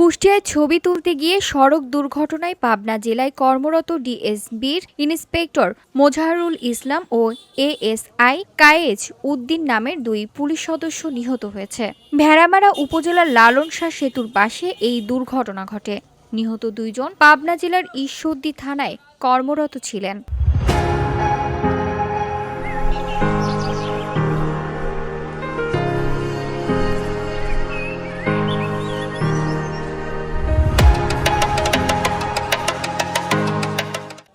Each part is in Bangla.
কুষ্টিয়ায় ছবি তুলতে গিয়ে সড়ক দুর্ঘটনায় পাবনা জেলায় কর্মরত ডিএসবির ইন্সপেক্টর মোজাহারুল ইসলাম ও এএসআই কায়েজ উদ্দিন নামের দুই পুলিশ সদস্য নিহত হয়েছে। ভেড়ামারা উপজেলার লালন শাহ সেতুর পাশে এই দুর্ঘটনা ঘটে। নিহত দুইজন পাবনা জেলার ঈশ্বরদী থানায় কর্মরত ছিলেন।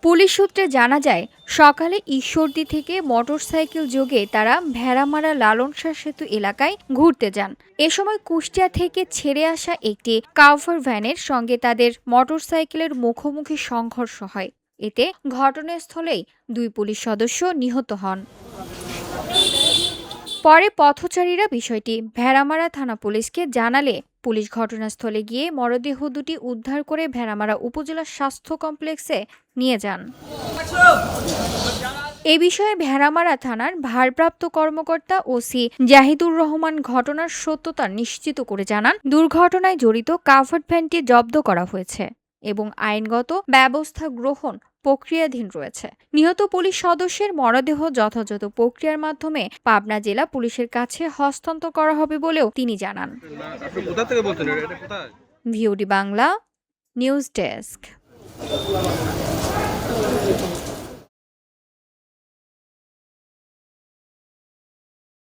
পুলিশ সূত্রে জানা যায়, সকালে ঈশ্বরদী থেকে মোটরসাইকেল যোগে তারা ভেড়ামারা লালন শাহ সেতু এলাকায় ঘুরতে যান। এ সময় কুষ্টিয়া থেকে ছেড়ে আসা একটি কাভার ভ্যানের সঙ্গে তাদের মোটরসাইকেলের মুখোমুখি সংঘর্ষ হয়। এতে ঘটনাস্থলেই দুই পুলিশ সদস্য নিহত হন। পরে পথচারীরা বিষয়টি ভেড়ামারা থানা পুলিশকে জানালে পুলিশ ঘটনাস্থলে গিয়ে মরদেহ দুটি উদ্ধার করে ভেড়ামারা উপজেলা স্বাস্থ্য কমপ্লেক্সে নিয়ে যান। এ বিষয়ে ভেড়ামারা থানার ভারপ্রাপ্ত কর্মকর্তা ওসি জাহিদুর রহমান ঘটনার সত্যতা নিশ্চিত করে জানান, দুর্ঘটনায় জড়িত কাভার্ড ভ্যানটি জব্দ করা হয়েছে এবং আইনগত ব্যবস্থা গ্রহণ প্রক্রিয়াধীন রয়েছে। নিহত পুলিশ সদস্যের মরদেহ যথাযথ প্রক্রিয়ার মাধ্যমে পাবনা জেলা পুলিশের কাছে হস্তান্তর করা হবে বলেও তিনি জানান। VOD Bangla news desk.